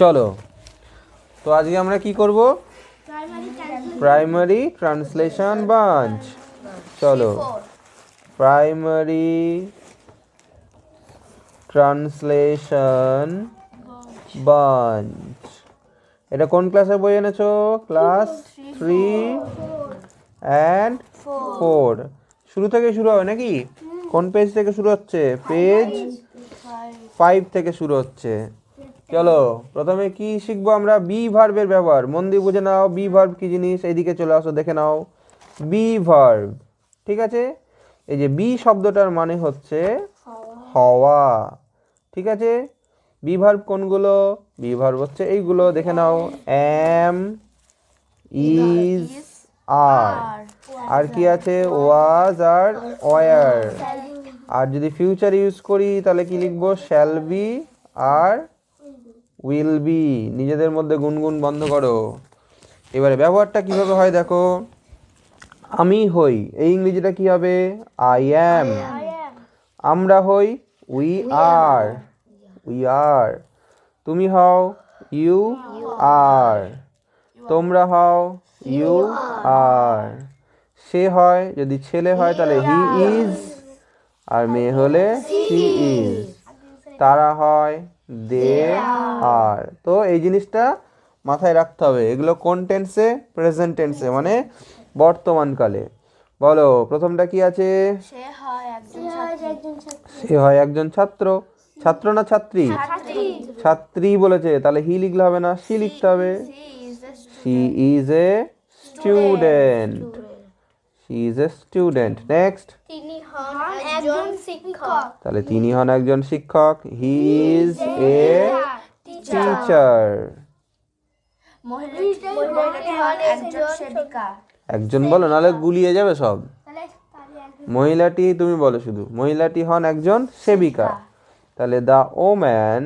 চলো, তো আজকে আমরা কি করব? Primary translation bunch. চলো, প্রাইমারি ট্রান্সলেশন বাঞ্চ। এটা কোন ক্লাসের বই এনেছো? Class 3 and 4। শুরু থেকে শুরু হবে নাকি? কোন পেজ থেকে শুরু হচ্ছে? পেজ 5 থেকে শুরু হচ্ছে। চলো, প্রথমে কি শিখবো আমরা? বি ভার্বের ব্যবহার। মন দিয়ে বুঝে নাও বি ভার্ব কি জিনিস। এইদিকে চলে আসো, দেখে নাও বি ভার্ব। ঠিক আছে, এই যে বি শব্দটার মানে হচ্ছে হওয়া। ঠিক আছে, বি ভার্ব কোনগুলো? বি ভার্ব হচ্ছে এইগুলো, দেখে নাও, অ্যাম, ইজ, আর। আর কি আছে? ওয়াজ আর ওয়ার। আর যদি ফিউচার ইউজ করি তাহলে কি লিখবো? শ্যাল বি আর উইল বি। নিজেদের মধ্যে গুনগুন বন্ধ করো। এবারে ব্যবহারটা কিভাবে হয় দেখো। আমি হই, এই ইংরেজিটা কি হবে? I am. আমরা হই, উই আর। We are. তুমি হও, ইউ আর। তোমরা হও, ইউ আর। সে হয়, যদি ছেলে হয় তাহলে হি ইজ, আর মেয়ে হলে শি ইজ। তারা হয়, দে আর। তো এই জিনিসটা মাথায় রাখতে হবে। এগুলো কোন টেন্সে? প্রেজেন্ট টেন্সে, মানে বর্তমানকালে। বলো, প্রথমটা কি আছে? সে হয় একজন ছাত্র। ছাত্র না ছাত্রী? ছাত্রী বলেছে, তাহলে হি লিখলে হবে না, সি লিখতে হবে। She is a student. She is a student. Next, তাহলে তিনি হন একজন শিক্ষক। He is a teacher. একজন বলো, নাহলে গুলিয়ে যাবে সব। মহিলাটি তুমি বলো শুধু। মহিলাটি হন একজন সেবিকা। তাহলে the woman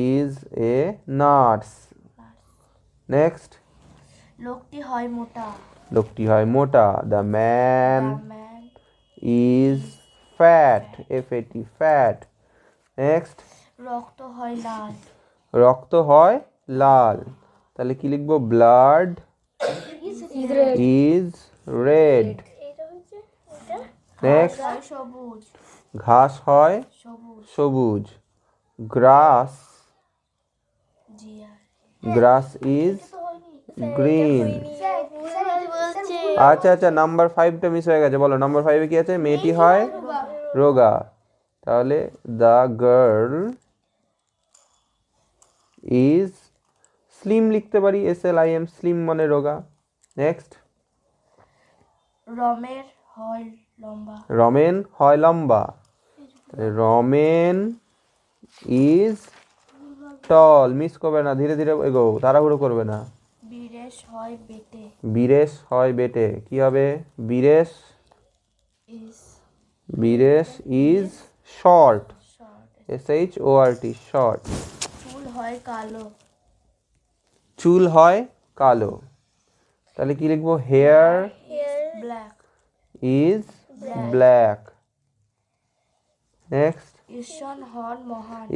is a nurse. Next, লোকটি হয় মোটা। The man is fat. FAT, fat. Next, রক্ত হয় লাল। তাহলে কি লিখবো? Blood is red. নেক্সট, ঘাস হয় সবুজ। গ্রাস ইজ গ্রিন। আচ্ছা, নাম্বার 5টা মিস হয়ে গেছে। বলো, নাম্বার 5-এ কি আছে? মেয়েটি হয় রোগা। তাহলে দ্য গার্ল ইজ স্লিম লিখতে পারি, SLIM, স্লিম মানে রোগা। নেক্সট, রমেন হয় লম্বা। Ramen is tall. মিস করবে না, ধীরে ধীরে এগো, তাড়াহুড়ো করবে না। বীরেশ হয় বেটে। কি হবে? Biresh is short. SHORT, short. চুল হয় কালো। তাহলে কি লিখবো? Hair is black. নেক্সট,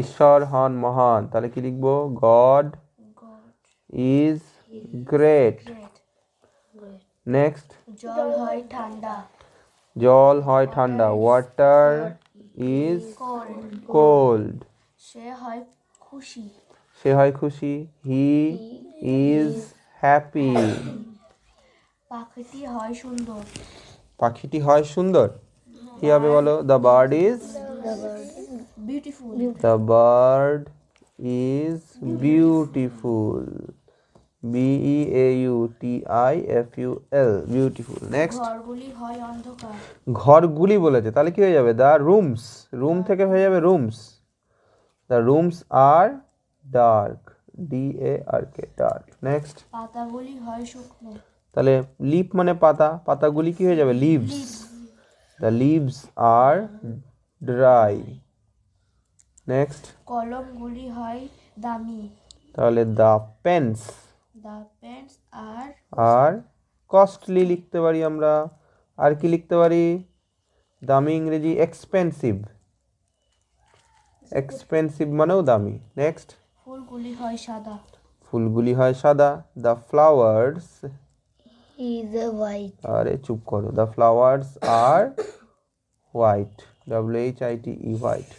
ঈশ্বর হন মহান। তাহলে কি লিখবো? God is great. নেক্সট, জল হয় ঠান্ডা। Water is cold. সে হয় খুশি। He is happy. পাখিটি হয় সুন্দর। কি হবে বলো? The bird is beautiful. BEAUTIFUL, beautiful. Next, ঘরগুলি বলেছে, তাহলে কি হয়ে যাবে? The rooms. রুম থেকে হয়ে যাবে rooms. The rooms are dark. DARK, dark. Next, তাহলে লিপ মানে পাতা। পাতাগুলি কি হয়ে যাবে? Leaves. The leaves are dry. Next, কলমগুলি হয় দামি। তাহলে দ্য পেন্স আর কস্টলি লিখতে পারি আমরা। আর কি লিখতে পারি? দামি ইংরেজি এক্সপেন্সিভ। এক্সপেন্সিভ মানেও দামি। নেক্সট, ফুলগুলি হয় সাদা। ফুলগুলি হয় সাদা। The flowers, is a white. আরে চুপ করো, the flowers are white, WHITE, white.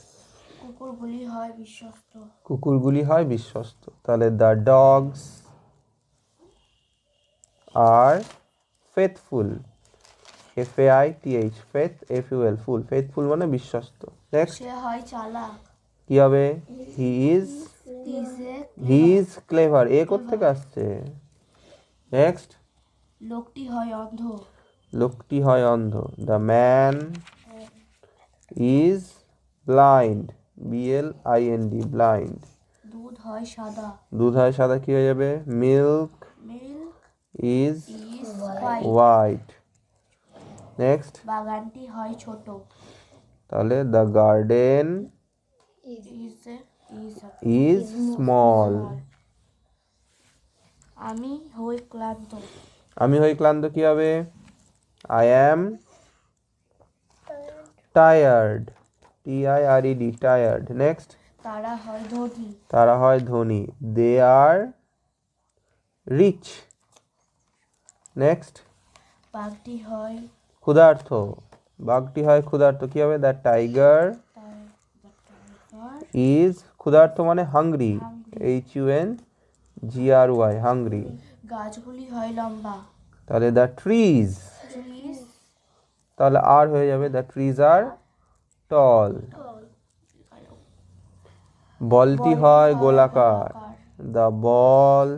কুকুরগুলি হয় বিশ্বস্ত। কুকুরগুলি হয় বিশ্বস্ত, তাহলে the dogs are faithful, FAITH, faith, FUL, full, faithful মানে বিশ্বস্ত। নেক্সট সে হয় চালাক। কি হবে? He is, he is clever, এ কোত্থেকে আসছে? নেক্সট, লোকটি হয় অন্ধ। লোকটি হয় অন্ধ। The man is blind, BLIND, blind. দুধ হয় সাদা। দুধ হয় সাদা, কি হয়ে যাবে? Milk milk is is white. White. Next, বাগানটি হয় ছোট। তাহলে the garden is is small. আমি হই ক্লান্ত। আমি হই ক্লান্ত, কি হবে? I am tired, TIRED, tired. Next, তারা হয় ধনী। তারা হয় ধনী, দে আর রিচ। নেক্সট, বাঘটি হয় ক্ষুধার্ত, বাঘটি হয় ক্ষুধার্ত, কি হবে? দ্য টাইগার ইজ, ক্ষুধার্ত মানে হাংরি, HUNGRY, হাংরি। গাছগুলি হয় লম্বা। তাহলে দ্য ট্রিজ, ট্রিজ তাহলে আর হয়ে যাবে দ্য ট্রিজ আর টল। বলটি হয় গোলাকার, দ্য বল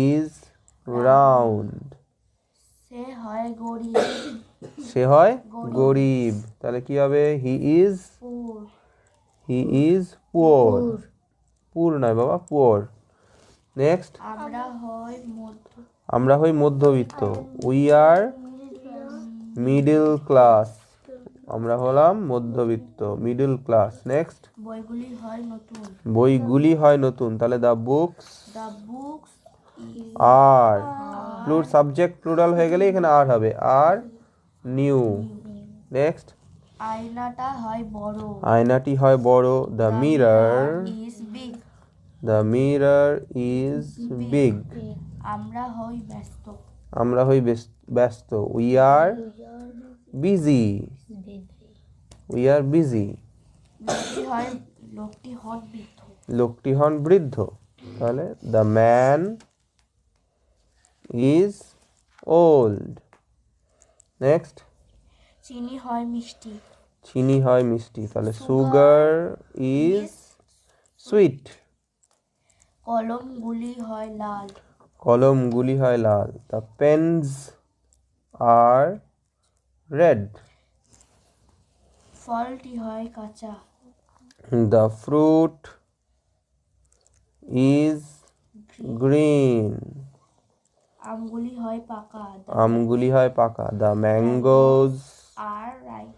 ইজ রাউন্ড। সে হয় গরিব। সে হয় গরিব, তাহলে কি হবে? হি ইজ, পুর হি ইজ পুয়ার, পুর নয় বাবা, পুয়ার। নেক্সট, আমরা হই মধ্য আমরা হই মধ্যবিত্ত, উই আর মিডল ক্লাস, আমরা হলাম মধ্যবিত্ত, মিডল ক্লাস। নেক্সট, বইগুলি হয় নতুন। বইগুলি হয় নতুন, তাহলে the books the books are, subject plural হয়ে গেলে এখানে আর হবে, আর নিউ। নেক্সট, আয়নাটা হয় বড়। আয়নাটি হয় বড়, the mirror, is big. The mirror is big. আমরা হই ব্যস্ত। আমরা হই ব্যস্ত, we are busy, we are busy. লোকটি হন বৃদ্ধ। লোকটি হন বৃদ্ধ, তাহলে the man is old. Next, চিনি হয় মিষ্টি। চিনি হয় মিষ্টি, তাহলে সুগার ইজ সুইট। কলমগুলি হয় লাল। কলমগুলি হয় লাল, দ্য পেনস আর রেড। ফলটি হয় কাঁচা। The fruit is green. আমগুলি হয় পাকা। আমগুলি হয় পাকা, the mangoes are right.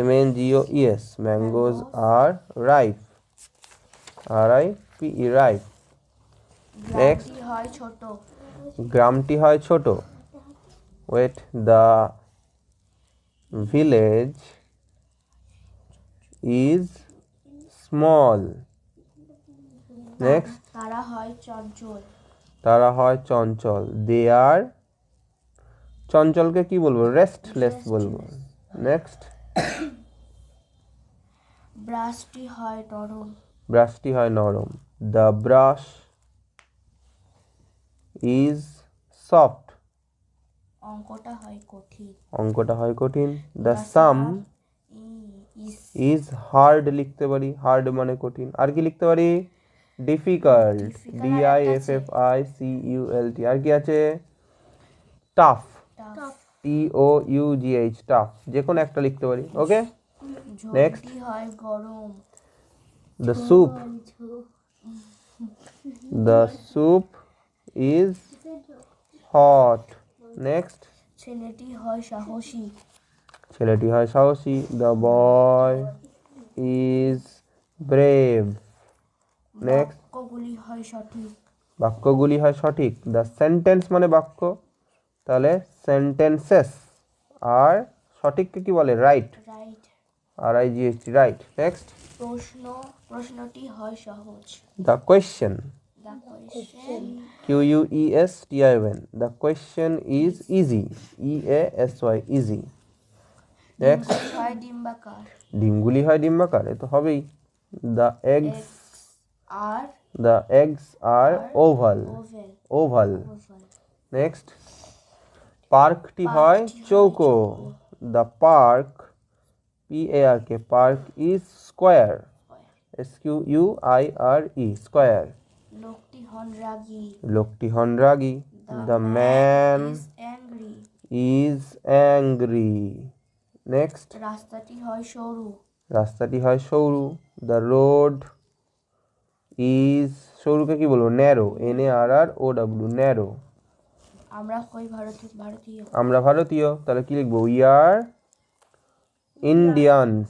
MANGOES, mangoes are ripe, RIPE, ripe. Next, গ্রামটি হয় ছোট। গ্রামটি হয় ছোট, wait, the village is small. Next, তারা হয় চঞ্চল। তারা হয় চঞ্চল, দে আর, চঞ্চলকে কি বলবো? রেস্টলেস বলবো। নেক্সট, ব্রাশটি হয় নরম। ব্রাশটি হয় নরম, দ্য ব্রাশ ইজ সফট। অঙ্কটা হয় কঠিন। অঙ্কটা হয় কঠিন, দ্য সাম ইজ হার্ড লিখতে পারি, হার্ড মানে কঠিন। আর কি লিখতে পারি? Difficult, DIFFICULT। আর কি আছে? Tough, TOUGH, tough. যে কোনো একটা লিখতে পারি, ওকে। নেক্সট, ঝোলটি হয় গরম। The soup, the soup is hot. Next, ছেলেটি হয় সাহসী। ছেলেটি হয় সাহসী, the boy is brave. Next, বাক্যগুলি হয় সঠিক। বাক্যগুলি হয় সঠিক, দ্য সেন্টেন্স মানে বাক্য, তাহলে সেন্টেন্সেস। আর সঠিককে কি বলে? Right. Right. RIGHT, right. Next, প্রশ্নটি হয় সহজ। The question, the question QUESTION, the question is easy, EASY, easy. Next, হয় ডিম্বাকার। ডিমগুলি হয় ডিম্বাকার, এ তো হবেই। The eggs are are oval, oval oval. Oval. Next, পার্কটি হয় চৌকো, the park, PARK, park is square, SQUIRE, square. লোকটি হন রাগী। লোকটি হন রাগী, the man is angry. Is angry. Next, রাস্তাটি হয় সরু। রাস্তাটি হয় সরু, দ্য রোড ইজ, সরুকে কি বলবো, ন্যারো, NARROW, ন্যারো। আমরা হই ভারতীয়। আমরা ভারতীয়, তাহলে কি লিখবো, we are Indians,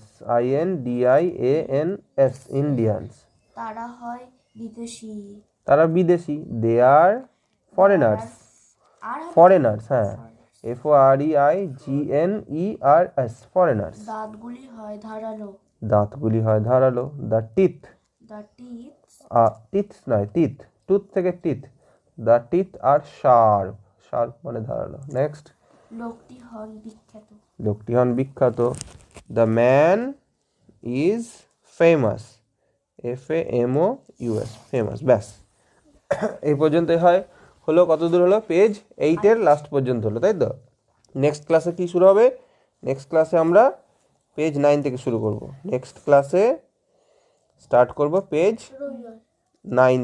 INDIANS, Indians. তারা হয় বিদেশি। তারা বিদেশি, দে আর ফরেনার্স, আর ফরেনার্স, হ্যাঁ, FOREIGNERS, ফরেনার্স। দাঁতগুলি হয় ধারালো। দাঁতগুলি হয় ধারালো, the teeth, the teeth teeth নয়, টিথ, টুথ থেকে teeth, the teeth R sharp, sharp মানে ধারালো। নেক্সট, লোকটি হন বিখ্যাত। লোকটি হন বিখ্যাত, the man is famous, FAMOUS, famous. ব্যাস, এই পর্যন্তই হয়। হলো, কত দূর হলো, পেজ 8 লাস্ট পর্যন্ত হলো, তাই তো। নেক্সট ক্লাসে কি শুরু হবে, নেক্সট ক্লাসে আমরা পেজ 9 থেকে শুরু করব। নেক্সট ক্লাসে স্টার্ট করব পেজ 9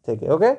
থেকে, ওকে।